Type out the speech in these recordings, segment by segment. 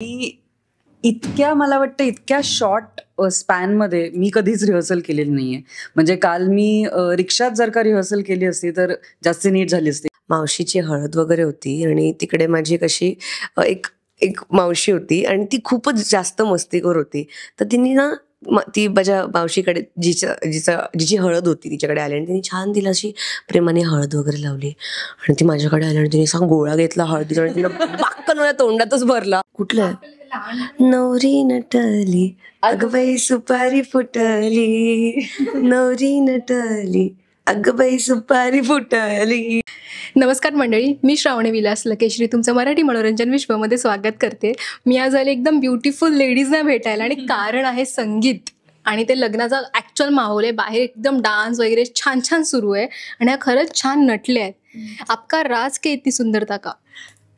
की इतक्या मला वाटतं इतक्या शॉर्ट स्पॅनमध्ये मी कधीच रिहर्सल केलेली नाहीये. म्हणजे काल मी रिक्षात जर का रिहर्सल केली असती तर जास्त नीट झाली असती. मावशीची हळद वगैरे होती आणि तिकडे माझी कशी एक एक मावशी होती आणि ती खूपच जास्त मस्तीखोर होती. तर तिने ना ती माझ्या मावशीकडे जिची हळद होती तिच्याकडे आली आणि तिने छान तिला अशी प्रेमाने हळद वगैरे लावली आणि ती माझ्याकडे आली आणि तिने गोळा घेतला हळदीचा आणि तिला बाक्कन माझ्या तोंडातच भरला. कुठलं नवरी नटली अगं बाई सुपारी फुटली, नवरी नटली अगं बाई सुपारी फुटली. नमस्कार मंडळी, मी श्रावणी विलास लकेश्री तुमचं मराठी मनोरंजन विश्वमध्ये स्वागत करते. मी आज आले एकदम ब्युटिफुल लेडीजना भेटायला आणि कारण आहे संगीत आणि ते लग्नाचा ॲक्च्युअल माहोल आहे. बाहेर एकदम डान्स वगैरे छान छान सुरू आहे आणि ह्या खरंच छान नटले आहेत. आपका राज के इतनी सुंदरता का?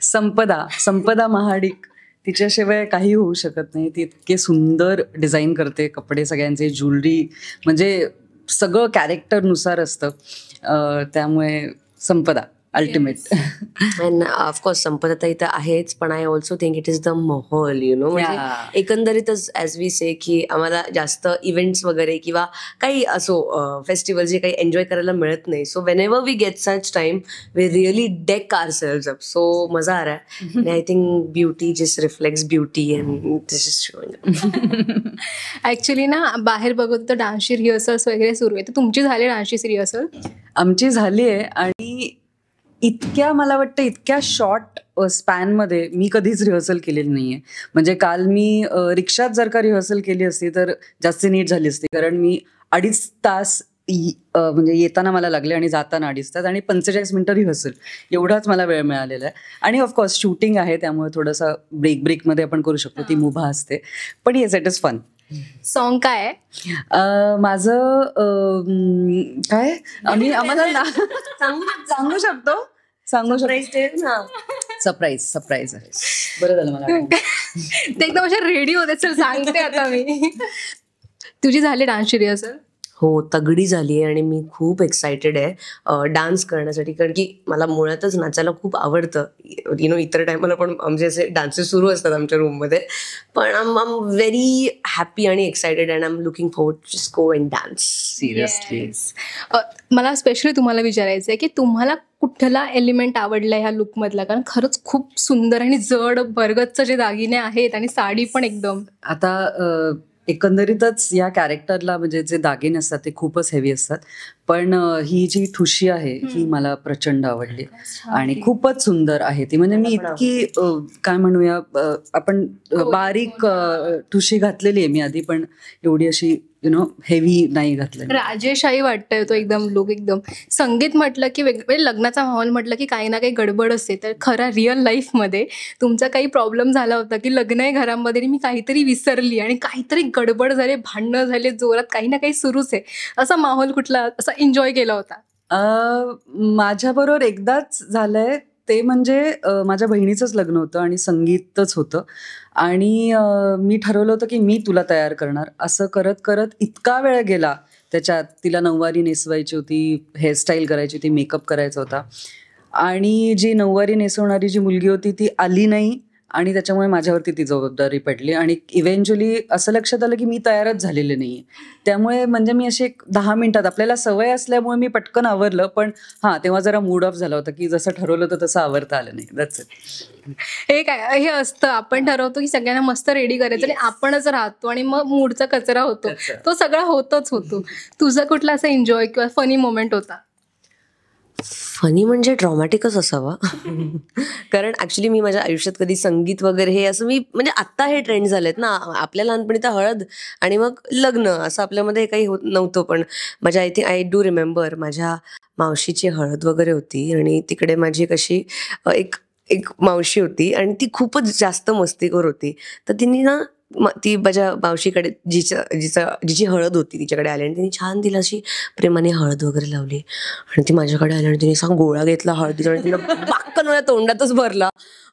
संपदा महाडिक, तिच्याशिवाय काही होऊ शकत नाही. ती इतके सुंदर डिझाईन करते कपडे, सगळ्यांचे ज्वेलरी, म्हणजे सगळं कॅरेक्टरनुसार असतं. त्यामुळे संपदा अल्टिमेट. अँड ऑफकोर्स संपदा तर आहेच, पण I also think it is the माहोल म्हणजे एकंदरीतच ॲज वी से की आम्हाला जास्त इव्हेंट्स वगैरे किंवा काही असो फेस्टिवल जे काही एन्जॉय करायला मिळत नाही. So whenever we get such time we really deck ourselves up. So मजा आ रहा है. I think beauty just reflects beauty and this is showing. Actually ना बाहेर बघत तर डान्सची रिहर्सल्स वगैरे सुरू आहे. तर तुमची झाली डान्सची रिहर्सल? आमची झाली आहे आणि इतक्या मला वाटतं इतक्या शॉर्ट स्पॅनमध्ये मी कधीच रिहर्सल केलेली नाहीये. म्हणजे काल मी रिक्षात जर का रिहर्सल केली असती तर जास्त नीट झाली असती. कारण मी 2.5 तास म्हणजे येताना मला लागले आणि जाताना 2.5 तास आणि 45 मिनिटं रिहर्सल, एवढाच मला वेळ मिळालेला आहे. आणि ऑफकोर्स शूटिंग आहे त्यामुळे थोडासा ब्रेकमध्ये आपण करू शकतो, ती मुभा असते. पण yes, it is fun. Song काय आहे माझं? काय आम्हाला सांगू शकतो सरप्राईज आहे. बरं झालं मला ते एकदम अशा रेडी होते. चल सांगते आता मी. तुझी झाली डान्सची रिहर्सल? हो, तगडी झाली आहे आणि मी खूप एक्सायटेड आहे डान्स करण्यासाठी. कारण की मला मुळातच नाचायला खूप आवडतं. इतर टायमाला पण आमचे असे डान्सेस सुरू असतात आमच्या रूममध्ये. पण आय एम व्हेरी हॅपी आणि excited and I am looking forward to just go and dance. Seriously. मला स्पेशली तुम्हाला विचारायचं आहे की तुम्हाला कुठला एलिमेंट आवडला ह्या लुकमधला? कारण खरंच खूप सुंदर आणि जड भरगतचं जे दागिने आहेत आणि साडी पण एकदम. आता एकंदरीतच या कॅरेक्टरला म्हणजे जे दागिने असतात ते खूपच हेवी असतात. पण ही जी ठुशी आहे ही मला प्रचंड आवडली आणि खूपच सुंदर आहे ती. म्हणजे मी इतकी काय म्हणूया, आपण बारीक ठुशी घातलेली आहे मी आधी, पण एवढी अशी हेवी नाही घातलं. राजेशाही वाटतंय तो एकदम लुक. एकदम संगीत म्हटलं की वेगवेगळे, लग्नाचा माहोल म्हटलं की काही ना काही गडबड असते. तर खरा रिअल लाईफमध्ये तुमचा काही प्रॉब्लेम झाला होता की लग्न आहे घरामध्ये मी काहीतरी विसरली आणि काहीतरी गडबड झाले, भांडणं झाले, जोरात काही ना काही सुरूच आहे, असा माहोल कुठला असा एन्जॉय केला होता? माझ्याबरोबर एकदाच झालंय. ते म्हणजे माझ्या बहिणीचंच लग्न होतं आणि संगीतच होतं आणि मी ठरवलं होतं की मी तुला तयार करणार. असं करत करत इतका वेळ गेला त्याच्यात. तिला नऊवारी नेसवायची होती, हेअरस्टाईल करायची होती, मेकअप करायचा होता आणि जी नऊवारी नेसवणारी जी मुलगी होती ती आली नाही आणि त्याच्यामुळे माझ्यावरती ती जबाबदारी पडली आणि इव्हेंच्युअली असं लक्षात आलं की मी तयारच झालेले नाही. त्यामुळे म्हणजे मी अशी 10 मिनिटात, आपल्याला सवय असल्यामुळे मी पटकन आवरलं, पण तेव्हा जरा मूड ऑफ झाला होता की जसं ठरवलं होतं तसं आवरता आलं नाही. That's it. हे काय हे असतं, आपण ठरवतो की सगळ्यांना मस्त रेडी करायचं आणि आपणच राहतो आणि मग मूडचा कचरा होतो. तो सगळा होतोच होतो. तुझा कुठला असा एन्जॉय किंवा फनी मोमेंट होता? फनी म्हणजे ड्रॉमॅटिकच असावा. कारण ॲक्च्युली मी माझ्या आयुष्यात कधी संगीत वगैरे हे असं म्हणजे आत्ता हे ट्रेंड झालेत ना. आपल्या लहानपणी तर हळद आणि मग लग्न असं आपल्यामध्ये काही होत नव्हतं. पण माझ्या आय डू रिमेंबर माझ्या मावशीची हळद वगैरे होती आणि तिकडे माझी कशी एक एक मावशी होती आणि ती खूपच जास्त मस्तीखोर होती. तर तिने ना ती माझ्या मावशीकडे जिची हळद होती तिच्याकडे आली आणि तिने छान तिला अशी प्रेमाने हळद वगैरे लावली आणि ती माझ्याकडे आली आणि तिने गोळा घेतला हळदीचा आणि तिला बाक्कन माझ्या तोंडातच भरला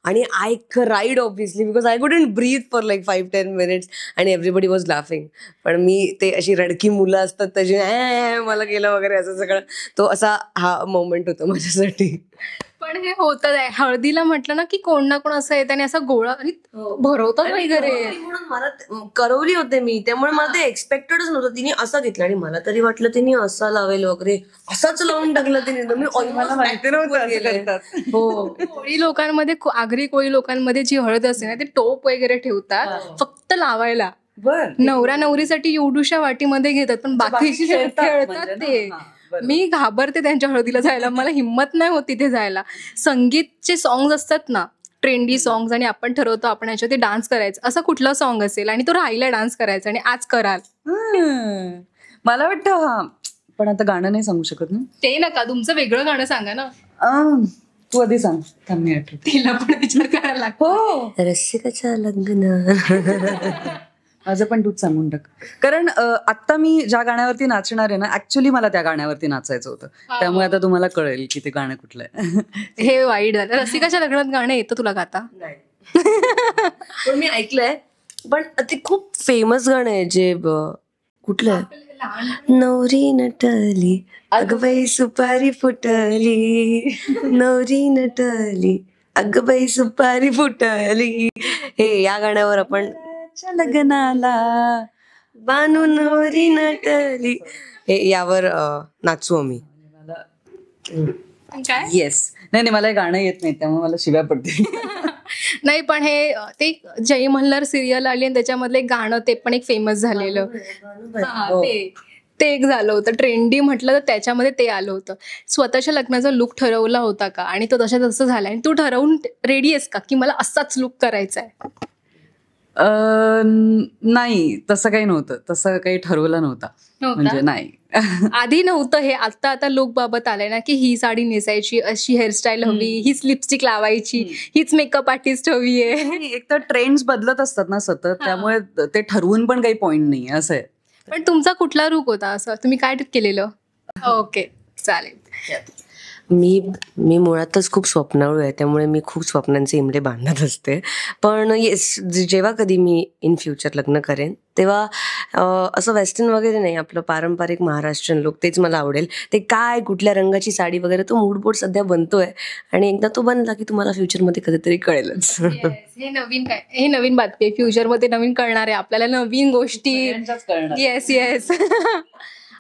आणि I cried obviously because I couldn't breathe for like 5-10 minutes आणि एव्हरीबडी वॉज लाफिंग. पण मी ते अशी रडकी मुलं असतात त्याची मला केलं वगैरे असं सगळं, तो असा हा मोमेंट होता माझ्यासाठी. पण हे होतं हळदीला म्हटलं ना की कोण ना कोण असं येतं आणि असा गोळा आणि भरवतात वगैरे. म्हणून मला करवली होते मी, त्यामुळे मला ते एक्सपेक्टेडच नव्हतं. तिने असं घेतलं आणि मला तरी वाटलं तिने असं लावेल वगैरे, असंच लावून टाकलं तिने. मी मला माहिती नव्हतं असं करतात. हो. कोळी लोकांमध्ये आगरी कोळी लोकांमध्ये जी हळद असते ना ते टोप वगैरे ठेवतात फक्त लावायला. बर नवरा नवरीसाठी एवढूशा वाटीमध्ये घेतात पण बाकीची खेळतात म्हणजे ते. ना, हा, बरोबर. मी घाबरते त्यांच्या हळदीला जायला, मला हिंमत नाही होत तिथे जायला. संगीतचे सॉंग्स असतात ना, ट्रेंडी सॉंग्स, आणि आपण ठरवतो आपण याच्यावरती डान्स करायचं, असं कुठलं सॉंग असेल आणि तो राहिला डान्स करायचा आणि आज कराल मला वाटतं हा, पण आता गाणं नाही सांगू शकत ना. ते नका, तुमचं वेगळं गाणं सांगा ना. तू आधी सांग, थांब मी आठवते. तिला पण विचार करायला लागतो. हो रसिकाच्या लग्न. माझं पण तूच सांगून टाक. कारण आता मी ज्या गाण्यावरती नाचणार आहे ना, ऍक्च्युली मला त्या गाण्यावरती नाचायचं होतं. त्यामुळे आता तुम्हाला कळेल की ते गाणं कुठलं आहे. हे वाईट झालं. रसिकाच्या लग्नात गाणं येतं तुला गाता? नाही. पण मी ऐकलंय, पण ते खूप फेमस गाणं आहे जे कुठलं आहे, नवरी नटली अगबाई सुपारी फुटली, नवरी नटली अगबाई सुपारी फुटली. हे या गाण्यावर आपण लग्नाला बानू नवरी नटली, हे यावर नाचू आम्ही. काय येस. नाही मला हे गाणं येत नाही, त्यामुळे मला शिव्या पडते. नाही, पण हे ते जय मल्हार सिरियल आली आणि त्याच्यामधलं एक गाणं ते पण एक फेमस झालेलं. हा, ते एक झालं होतं ट्रेंडी म्हटलं तर त्याच्यामध्ये ते आलं होतं. स्वतःच्या लग्नाचा लुक ठरवला होता का आणि तो तशा तसं झालाय आणि तू ठरवून रेडी आहेस का की मला असाच लुक करायचा आहे? नाही, तसं काही नव्हतं, तसं काही ठरवलं नव्हतं. म्हणजे नाही. आधी नव्हतं हे, आता लुक बाबत आलंय ना की ही साडी नेसायची, अशी हेअरस्टाईल हवी, हीच लिपस्टिक लावायची, हीच मेकअप आर्टिस्ट हवी आहे. एक तर ट्रेंड्स बदलत असतात ना सतत, त्यामुळे ते ठरवून पण काही पॉइंट नाही असं आहे. पण तुमचा कुठला लुक होता, असं तुम्ही काय केलेलं? ओके, चालेल. मी मुळातच खूप स्वप्नाळू आहे, त्यामुळे मी खूप स्वप्नांचे इमडे बांधत असते. पण येस, जेव्हा कधी मी इन फ्युचर लग्न करेन तेव्हा असं वेस्टर्न वगैरे नाही, आपलं पारंपरिक महाराष्ट्रीयन लुक तेच मला आवडेल. ते काय कुठल्या रंगाची साडी वगैरे तो मूडबोर्ड सध्या बनतोय आणि एकदा तो बनला की तुम्हाला फ्युचरमध्ये कधीतरी कळेलच. हे नवीन बातमी आहे, फ्युचरमध्ये नवीन कळणार आहे आपल्याला नवीन गोष्टी. येस.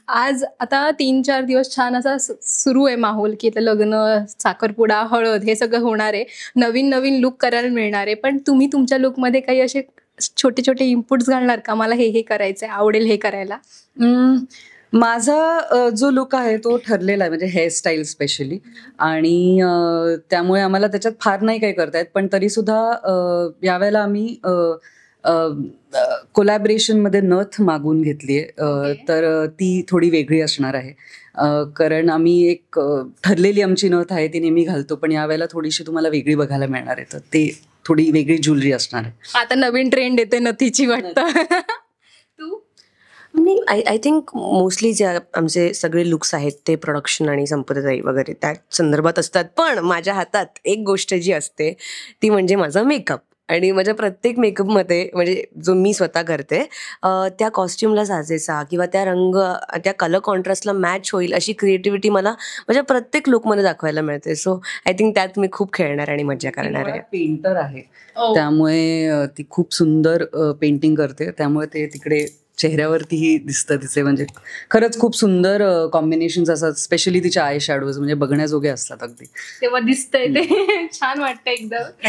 आज आता 3-4 दिवस छान असा सुरू आहे माहोल की लग्न, साखरपुडा, हळद हे सगळं होणार आहे, नवीन लुक करायला मिळणार आहे. पण तुम्ही तुमच्या लुकमध्ये काही असे छोटे छोटे इनपुट्स घालणार का, मला हे करायचंय, आवडेल हे करायला? माझा जो लुक आहे तो ठरलेला आहे, म्हणजे हेअरस्टाईल स्पेशली, आणि त्यामुळे आम्हाला त्याच्यात फार नाही काही करता येत. पण तरी सुद्धा यावेळेला आम्ही कोलॅबरेशनमध्ये नथ मागून घेतली आहे, तर ती थोडी वेगळी असणार आहे. कारण आम्ही एक ठरलेली आमची नथ आहे ती नेहमी घालतो, पण यावेळेला थोडीशी तुम्हाला वेगळी बघायला मिळणार आहे, तर ते थोडी वेगळी ज्वेलरी असणार आहे. आता नवीन ट्रेंड येते नथीची वाटतं. तू? नाही, आय थिंक मोस्टली जे आमचे सगळे लुक्स आहेत ते प्रोडक्शन आणि संपदाताई वगैरे त्या संदर्भात असतात. पण माझ्या हातात एक गोष्ट जी असते ती म्हणजे माझा मेकअप. आणि माझ्या प्रत्येक मेकअपमध्ये, म्हणजे जो मी स्वतः करते, त्या कॉस्ट्युमला साजेसा किंवा त्या रंग, त्या कलर कॉन्ट्रास्टला मॅच होईल अशी क्रिएटिव्हिटी मला माझ्या प्रत्येक लुकमध्ये दाखवायला मिळते. सो आय थिंक त्यात मी खूप खेळणार आणि मजा करणार आहे. पेंटर आहे, त्यामुळे ती खूप सुंदर पेंटिंग करते, त्यामुळे ते तिकडे चेहऱ्यावरतीही दिसतं तिचे. म्हणजे खरंच खूप सुंदर कॉम्बिनेशन्स असतात, स्पेशली तिच्या आय शॅडोज म्हणजे बघण्याजोगे असतात अगदी. तेव्हा दिसतंय ते छान वाटतं एकदम.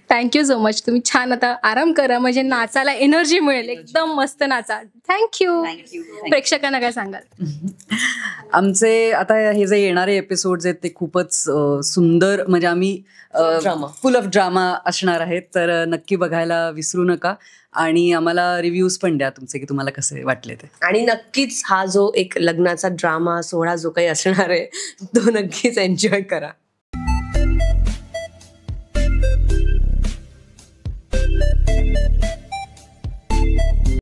Thank you so much. तुम्ही छान आता आराम करा, म्हणजे नाचायला एनर्जी मिळेल, एकदम मस्त नाचा. थँक्यू. प्रेक्षकांना काय सांगाल? आमचे आता हे जे येणारे एपिसोड्स आहेत ते खूपच सुंदर, म्हणजे आम्ही फुल ऑफ ड्रामा असणार आहेत, तर नक्की बघायला विसरू नका. आणि आम्हाला रिव्ह्यूज पण द्या तुमचे की तुम्हाला कसे वाटले ते. आणि नक्कीच हा जो एक लग्नाचा ड्रामा सोहळा जो काही असणार आहे तो नक्कीच एन्जॉय करा.